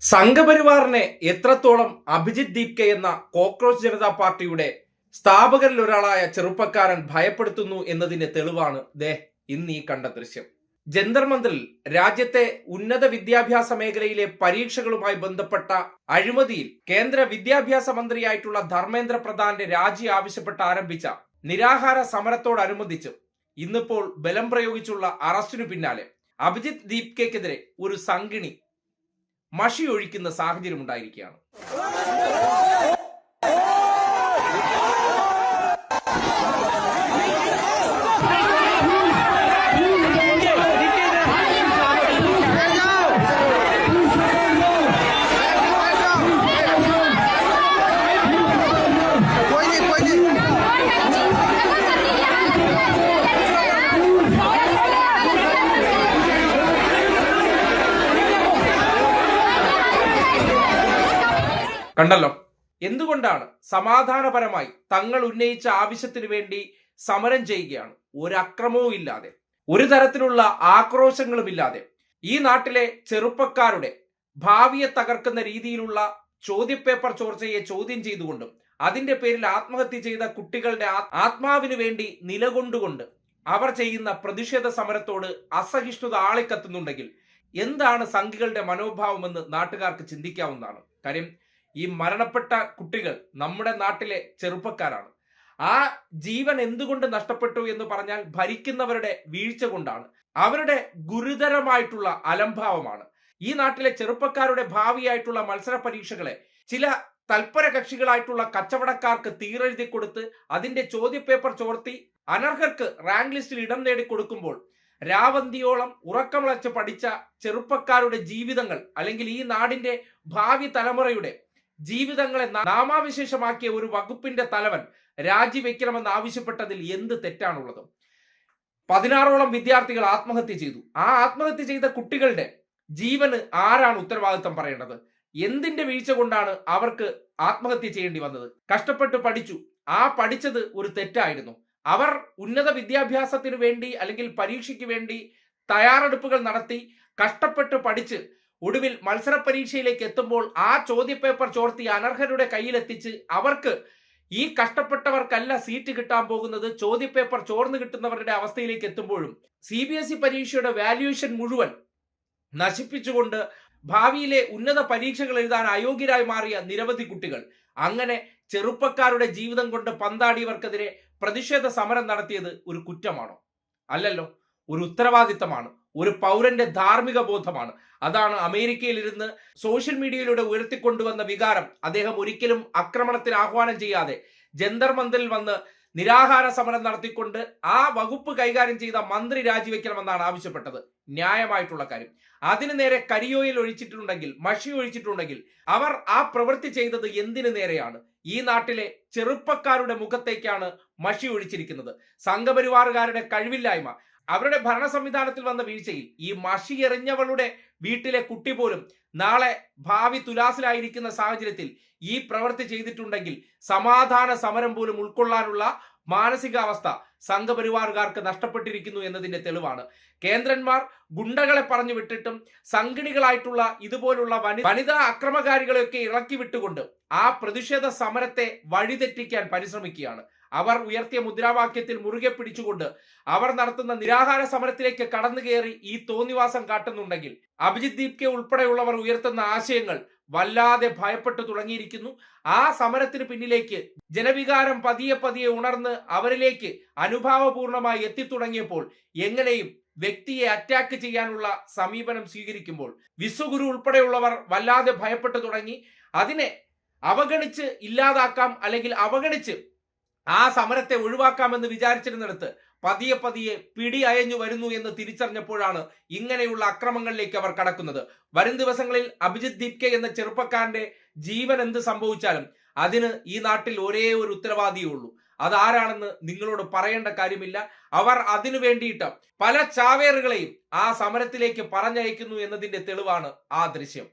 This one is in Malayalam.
സംഘപരിവാറിനെ എത്രത്തോളം അഭിജിത് ദീപ്കെ എന്ന കോക്രോച്ച് ജനതാ പാർട്ടിയുടെ സ്ഥാപകരിൽ ഒരാളായ ചെറുപ്പക്കാരൻ ഭയപ്പെടുത്തുന്നു എന്നതിന്റെ തെളിവാണ് ഇന്ന് ഈ കണ്ട ദൃശ്യം. ജന്തർ മന്ദിറിൽ രാജ്യത്തെ ഉന്നത വിദ്യാഭ്യാസ മേഖലയിലെ പരീക്ഷകളുമായി ബന്ധപ്പെട്ട അഴിമതിയിൽ കേന്ദ്ര വിദ്യാഭ്യാസ മന്ത്രിയായിട്ടുള്ള ധർമ്മേന്ദ്ര പ്രധാന്റെ രാജി ആവശ്യപ്പെട്ട് ആരംഭിച്ച നിരാഹാര സമരത്തോടനുബന്ധിച്ച് ഇന്നിപ്പോൾ ബലം പ്രയോഗിച്ചുള്ള അറസ്റ്റിനു പിന്നാലെ അഭിജിത് ദീപ്കെക്കെതിരെ ഒരു സംഘിണി മഷി ഒഴിക്കുന്ന സാഹചര്യം ഉണ്ടായിരിക്കുകയാണ്. കണ്ടല്ലോ, എന്തുകൊണ്ടാണ് സമാധാനപരമായി തങ്ങൾ ഉന്നയിച്ച ആവശ്യത്തിന് വേണ്ടി സമരം ചെയ്യുകയാണ്, ഒരു അക്രമവും ഇല്ലാതെ, ഒരു തരത്തിലുള്ള ആക്രോശങ്ങളും ഇല്ലാതെ ഈ നാട്ടിലെ ചെറുപ്പക്കാരുടെ ഭാവിയെ തകർക്കുന്ന രീതിയിലുള്ള ചോദ്യപേപ്പർ ചോർച്ചയെ ചോദ്യം ചെയ്തുകൊണ്ടും അതിന്റെ പേരിൽ ആത്മഹത്യ ചെയ്ത കുട്ടികളുടെ ആത്മാവിന് വേണ്ടി നിലകൊണ്ടുകൊണ്ട് അവർ ചെയ്യുന്ന പ്രതിഷേധ സമരത്തോട് അസഹിഷ്ണുത ആളിക്കത്തുന്നുണ്ടെങ്കിൽ എന്താണ് സംഘികളുടെ മനോഭാവമെന്ന് നാട്ടുകാർക്ക് ചിന്തിക്കാവുന്നതാണ്. കാര്യം, ഈ മരണപ്പെട്ട കുട്ടികൾ നമ്മുടെ നാട്ടിലെ ചെറുപ്പക്കാരാണ്. ആ ജീവൻ എന്തുകൊണ്ട് നഷ്ടപ്പെട്ടു എന്ന് പറഞ്ഞാൽ ഭരിക്കുന്നവരുടെ വീഴ്ച കൊണ്ടാണ്, അവരുടെ ഗുരുതരമായിട്ടുള്ള അലംഭാവമാണ്. ഈ നാട്ടിലെ ചെറുപ്പക്കാരുടെ ഭാവിയായിട്ടുള്ള മത്സര പരീക്ഷകളെ ചില തൽപര കക്ഷികളായിട്ടുള്ള കച്ചവടക്കാർക്ക് തീരെഴുതി കൊടുത്ത് അതിന്റെ ചോദ്യപേപ്പർ ചോർത്തി അനർഹർക്ക് റാങ്ക് ലിസ്റ്റിൽ ഇടം നേടി കൊടുക്കുമ്പോൾ രാവന്തിയോളം ഉറക്കമിളച്ച് പഠിച്ച ചെറുപ്പക്കാരുടെ ജീവിതങ്ങൾ, അല്ലെങ്കിൽ ഈ നാടിന്റെ ഭാവി തലമുറയുടെ ജീവിതങ്ങളെ നാമാവിശേഷമാക്കിയ ഒരു വകുപ്പിന്റെ തലവൻ രാജിവെക്കണമെന്ന് ആവശ്യപ്പെട്ടതിൽ എന്ത് തെറ്റാണുള്ളത്? 16ഓളം വിദ്യാർത്ഥികൾ ആത്മഹത്യ ചെയ്തു. ആ ആത്മഹത്യ ചെയ്ത കുട്ടികളുടെ ജീവന് ആരാണ് ഉത്തരവാദിത്തം പറയേണ്ടത്? എന്തിന്റെ വീഴ്ച കൊണ്ടാണ് അവർക്ക് ആത്മഹത്യ ചെയ്യേണ്ടി വന്നത്? കഷ്ടപ്പെട്ട് പഠിച്ചു, ആ പഠിച്ചത് ഒരു തെറ്റായിരുന്നു. അവർ ഉന്നത വിദ്യാഭ്യാസത്തിന് വേണ്ടി അല്ലെങ്കിൽ പരീക്ഷയ്ക്ക് വേണ്ടി തയ്യാറെടുപ്പുകൾ നടത്തി കഷ്ടപ്പെട്ട് പഠിച്ച് ഒടുവിൽ മത്സര പരീക്ഷയിലേക്ക് എത്തുമ്പോൾ ആ ചോദ്യപേപ്പർ ചോർത്തി അനർഹരുടെ കയ്യിലെത്തിച്ച് അവർക്ക്, ഈ കഷ്ടപ്പെട്ടവർക്കല്ല സീറ്റ് കിട്ടാൻ പോകുന്നത്, ചോദ്യപേപ്പർ ചോർന്നു കിട്ടുന്നവരുടെ അവസ്ഥയിലേക്ക് എത്തുമ്പോഴും CBSE പരീക്ഷയുടെ വാല്യുവേഷൻ മുഴുവൻ നശിപ്പിച്ചുകൊണ്ട് ഭാവിയിലെ ഉന്നത പരീക്ഷകൾ എഴുതാൻ അയോഗ്യരായി മാറിയ നിരവധി കുട്ടികൾ, അങ്ങനെ ചെറുപ്പക്കാരുടെ ജീവിതം കൊണ്ട് പന്താടിയവർക്കെതിരെ പ്രതിഷേധ സമരം നടത്തിയത് ഒരു കുറ്റമാണോ? അല്ലല്ലോ, ഒരു ഉത്തരവാദിത്തമാണ്, ഒരു പൗരന്റെ ധാർമ്മിക ബോധമാണ്. അതാണ് അമേരിക്കയിൽ ഇരുന്ന് സോഷ്യൽ മീഡിയയിലൂടെ ഉയർത്തിക്കൊണ്ടുവന്ന വികാരം. അദ്ദേഹം ഒരിക്കലും ആക്രമണത്തിന് ആഹ്വാനം ചെയ്യാതെ ജന്തർ മന്ദിറിൽ വന്ന് നിരാഹാര സമരം നടത്തിക്കൊണ്ട് ആ വകുപ്പ് കൈകാര്യം ചെയ്ത മന്ത്രി രാജിവെക്കണമെന്നാണ് ആവശ്യപ്പെട്ടത്. ന്യായമായിട്ടുള്ള കാര്യം. അതിന് നേരെ കരിയോയിൽ ഒഴിച്ചിട്ടുണ്ടെങ്കിൽ, മഷി ഒഴിച്ചിട്ടുണ്ടെങ്കിൽ അവർ ആ പ്രവൃത്തി ചെയ്തത് എന്തിനു നേരെയാണ്? ഈ നാട്ടിലെ ചെറുപ്പക്കാരുടെ മുഖത്തേക്കാണ് മഷി ഒഴിച്ചിരിക്കുന്നത്. സംഘപരിവാറുകാരുടെ കഴിവില്ലായ്മ, അവരുടെ ഭരണ സംവിധാനത്തിൽ വന്ന വീഴ്ചയിൽ ഈ മഷി എറിഞ്ഞവളുടെ വീട്ടിലെ കുട്ടി പോലും നാളെ ഭാവി തുലാസിലായിരിക്കുന്ന സാഹചര്യത്തിൽ ഈ പ്രവൃത്തി ചെയ്തിട്ടുണ്ടെങ്കിൽ സമാധാന സമരം പോലും ഉൾക്കൊള്ളാനുള്ള മാനസികാവസ്ഥ സംഘപരിവാറുകാർക്ക് നഷ്ടപ്പെട്ടിരിക്കുന്നു എന്നതിന്റെ തെളിവാണ്. കേന്ദ്രന്മാർ ഗുണ്ടകളെ പറഞ്ഞു വിട്ടിട്ടും സംഘിണികളായിട്ടുള്ള ഇതുപോലുള്ള വനിതാ അക്രമകാരികളെയൊക്കെ ഇറക്കി വിട്ടുകൊണ്ട് ആ പ്രതിഷേധ സമരത്തെ വഴിതെറ്റിക്കാൻ പരിശ്രമിക്കുകയാണ്. അവർ ഉയർത്തിയ മുദ്രാവാക്യത്തിൽ മുറുകെ പിടിച്ചുകൊണ്ട് അവർ നടത്തുന്ന നിരാഹാര സമരത്തിലേക്ക് കടന്നു കയറി ഈ തോന്നിവാസം കാട്ടുന്നുണ്ടെങ്കിൽ അഭിജിത് ദീപ്കെ ഉൾപ്പെടെയുള്ളവർ ഉയർത്തുന്ന ആശയങ്ങൾ വല്ലാതെ ഭയപ്പെട്ടു തുടങ്ങിയിരിക്കുന്നു. ആ സമരത്തിന് പിന്നിലേക്ക് ജനവികാരം പതിയെ പതിയെ ഉണർന്ന് അവരിലേക്ക് അനുഭാവപൂർണമായി എത്തിത്തുടങ്ങിയപ്പോൾ എങ്ങനെയും വ്യക്തിയെ അറ്റാക്ക് ചെയ്യാനുള്ള സമീപനം സ്വീകരിക്കുമ്പോൾ വിശ്വഗുരു ഉൾപ്പെടെയുള്ളവർ വല്ലാതെ ഭയപ്പെട്ടു തുടങ്ങി. അതിനെ അവഗണിച്ച് ഇല്ലാതാക്കാം, അല്ലെങ്കിൽ അവഗണിച്ച് ആ സമരത്തെ ഒഴിവാക്കാമെന്ന് വിചാരിച്ചിരുന്നിടത്ത് പതിയെ പതിയെ പിടി അയഞ്ഞു വരുന്നു എന്ന് തിരിച്ചറിഞ്ഞപ്പോഴാണ് ഇങ്ങനെയുള്ള അക്രമങ്ങളിലേക്ക് അവർ കടക്കുന്നത്. വരും ദിവസങ്ങളിൽ അഭിജിത് ദീപ്കെ എന്ന ചെറുപ്പക്കാരന്റെ ജീവൻ എന്ത് സംഭവിച്ചാലും അതിന് ഈ നാട്ടിൽ ഒരേ ഒരു ഉത്തരവാദിയേ ഉള്ളൂ. അതാരാണെന്ന് നിങ്ങളോട് പറയേണ്ട കാര്യമില്ല. അവർ അതിനു വേണ്ടിയിട്ട് പല ചാവേറുകളെയും ആ സമരത്തിലേക്ക് പറഞ്ഞയക്കുന്നു എന്നതിന്റെ തെളിവാണ് ആ ദൃശ്യം.